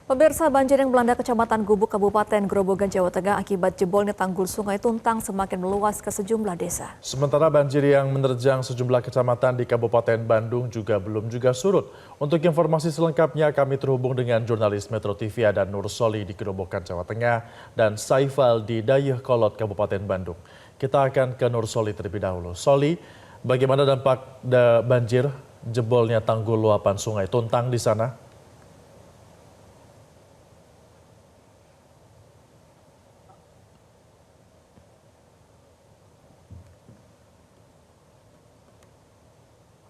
Pemirsa, banjir yang melanda Kecamatan Gubuk, Kabupaten Grobogan, Jawa Tengah akibat jebolnya tanggul Sungai Tuntang semakin meluas ke sejumlah desa. Sementara banjir yang menerjang sejumlah kecamatan di Kabupaten Bandung belum surut. Untuk informasi selengkapnya kami terhubung dengan jurnalis Metro TV dan Nur Soli di Grobogan, Jawa Tengah dan Saifal di Dayeuhkolot, Kabupaten Bandung. Kita akan ke Nur Soli terlebih dahulu. Soli, bagaimana dampak banjir jebolnya tanggul luapan Sungai Tuntang di sana?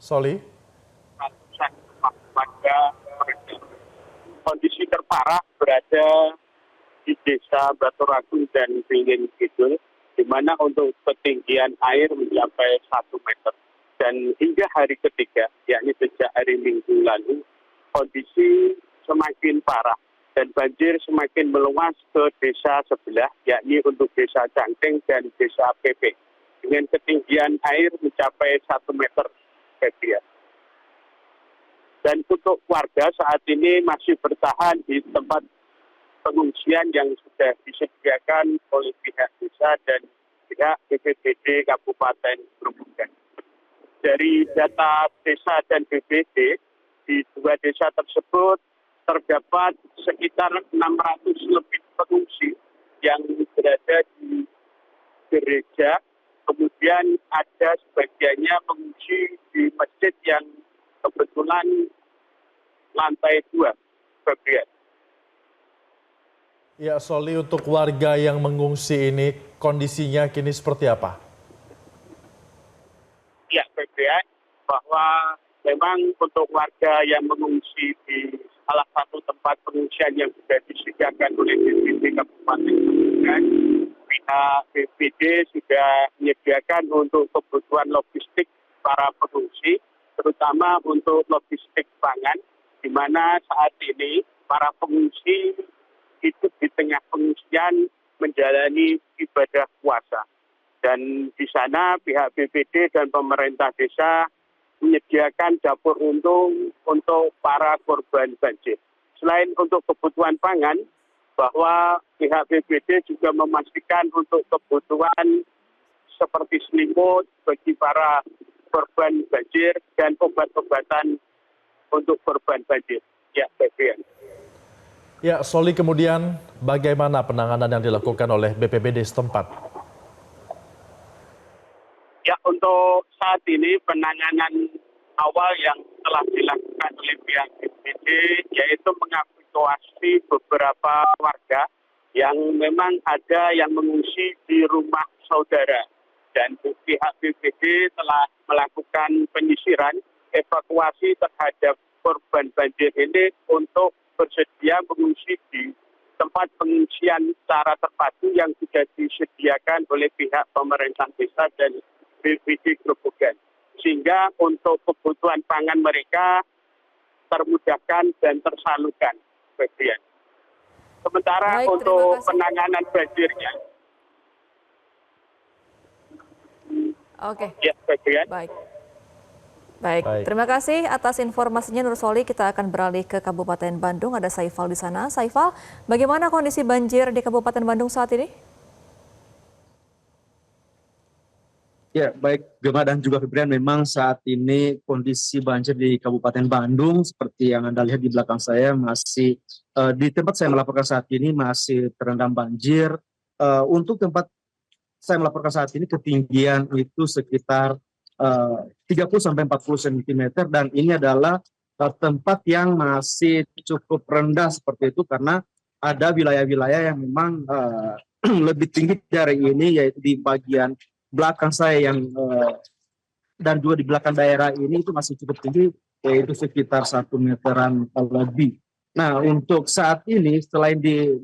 Soli? Kondisi terparah berada di desa Baturagung dan Beringin Kidul, di mana untuk ketinggian air mencapai 1 meter. Dan hingga hari ketiga, yakni sejak hari Minggu lalu, kondisi semakin parah dan banjir semakin meluas ke desa sebelah, yakni untuk desa Cangkeng dan desa PP, dengan ketinggian air mencapai 1 meter. Dan untuk warga saat ini masih bertahan di tempat pengungsian yang sudah disediakan oleh pihak desa dan pihak BPBD Kabupaten Grobogan. Dari data desa dan BPBD, di dua desa tersebut terdapat sekitar 600 lebih pengungsi yang berada di gereja. Kemudian ada sebagiannya mengungsi di masjid yang kebetulan lantai 2, bagian. Ya, Soli, untuk warga yang mengungsi ini kondisinya kini seperti apa? Ya, bagian bahwa memang untuk warga yang mengungsi di salah satu tempat pengungsian yang sudah disediakan oleh BPBD Kabupaten Grobogan, pihak BPBD sudah menyediakan untuk kebutuhan logistik para pengungsi, terutama untuk logistik pangan, di mana saat ini para pengungsi hidup di tengah pengungsian menjalani ibadah puasa. Dan di sana pihak BPBD dan pemerintah desa menyediakan dapur untuk para korban banjir. Selain untuk kebutuhan pangan, bahwa pihak BPBD juga memastikan untuk kebutuhan seperti selimut bagi para korban banjir dan obat-obatan untuk korban banjir. Ya, bagian. Ya, Soli, kemudian bagaimana penanganan yang dilakukan oleh BPBD setempat? Ya, untuk saat ini penanganan awal yang telah dilakukan oleh pihak BPBD yaitu mengevakuasi beberapa warga yang memang ada yang mengungsi di rumah saudara. Dan pihak BPBD telah melakukan penyisiran evakuasi terhadap korban banjir ini untuk bersedia mengungsi di tempat pengungsian secara terpadu yang sudah disediakan oleh pihak pemerintah desa dan BPBD Grobogan. Sehingga untuk kebutuhan pangan mereka termudahkan dan tersalurkan. Bagian. Sementara Baik, untuk penanganan banjirnya, Oke. ya, bagian. Baik, terima kasih atas informasinya Nur Soli. Kita akan beralih ke Kabupaten Bandung. Ada Saifal di sana. Saifal, bagaimana kondisi banjir di Kabupaten Bandung saat ini? Ya, baik Gemma dan juga Febrian, memang saat ini kondisi banjir di Kabupaten Bandung seperti yang Anda lihat di belakang saya masih di tempat saya melaporkan saat ini masih terendam banjir. Untuk tempat saya melaporkan saat ini ketinggian itu sekitar 30-40 cm dan ini adalah tempat yang masih cukup rendah seperti itu karena ada wilayah-wilayah yang memang lebih tinggi dari ini, yaitu di bagian belakang saya yang dan juga di belakang daerah ini itu masih cukup tinggi, yaitu sekitar 1 meteran lebih. Nah, untuk saat ini selain di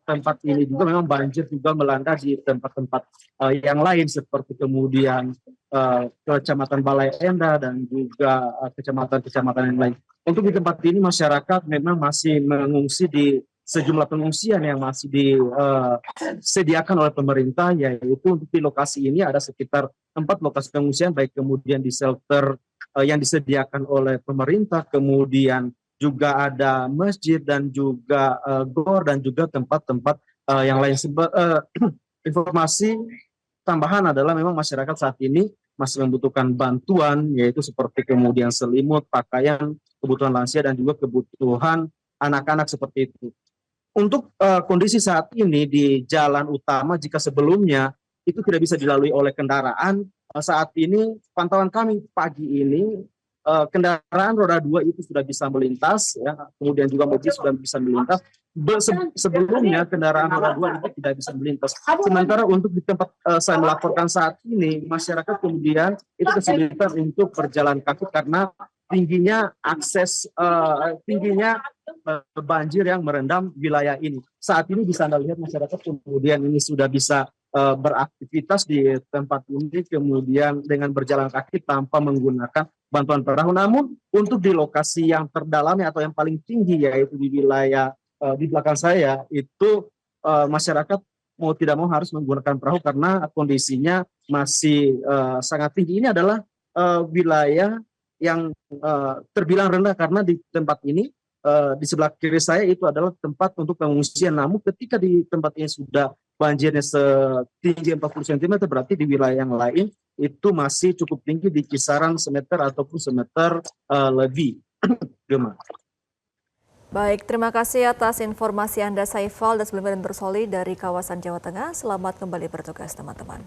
tempat ini juga memang banjir juga melanda di tempat-tempat yang lain seperti kemudian Kecamatan Balai Endah dan juga kecamatan-kecamatan yang lain. Untuk di tempat ini masyarakat memang masih mengungsi di sejumlah pengungsian yang masih disediakan oleh pemerintah, yaitu untuk di lokasi ini ada sekitar 4 lokasi pengungsian, baik kemudian di shelter yang disediakan oleh pemerintah, kemudian juga ada masjid dan juga gor dan juga tempat-tempat yang lain. Informasi tambahan adalah memang masyarakat saat ini masih membutuhkan bantuan, yaitu seperti kemudian selimut, pakaian, kebutuhan lansia dan juga kebutuhan anak-anak seperti itu. Untuk kondisi saat ini di jalan utama, jika sebelumnya itu tidak bisa dilalui oleh kendaraan, saat ini pantauan kami pagi ini kendaraan roda 2 itu sudah bisa melintas, ya, kemudian juga mobil sudah bisa melintas. Sebelumnya kendaraan roda 2 itu tidak bisa melintas. Sementara untuk di tempat saya melaporkan saat ini, masyarakat kemudian itu kesulitan untuk berjalan kaki karena tingginya banjir yang merendam wilayah ini. Saat ini bisa Anda lihat masyarakat kemudian ini sudah bisa beraktivitas di tempat ini, kemudian dengan berjalan kaki tanpa menggunakan bantuan perahu. Namun untuk di lokasi yang terdalamnya atau yang paling tinggi, yaitu di wilayah di belakang saya, itu masyarakat mau tidak mau harus menggunakan perahu karena kondisinya masih sangat tinggi. Ini adalah wilayah yang terbilang rendah karena di tempat ini di sebelah kiri saya itu adalah tempat untuk pengungsian. Namun ketika di tempat ini sudah banjirnya setinggi 40 cm, berarti di wilayah yang lain itu masih cukup tinggi di kisaran semeter ataupun semeter lebih. Gemma. Baik, terima kasih atas informasi Anda Saifal dan sebelumnya Nursoli dari kawasan Jawa Tengah. Selamat kembali bertugas teman-teman.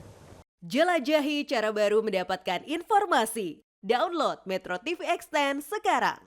Jelajahi cara baru mendapatkan informasi. Download Metro TV Extend sekarang.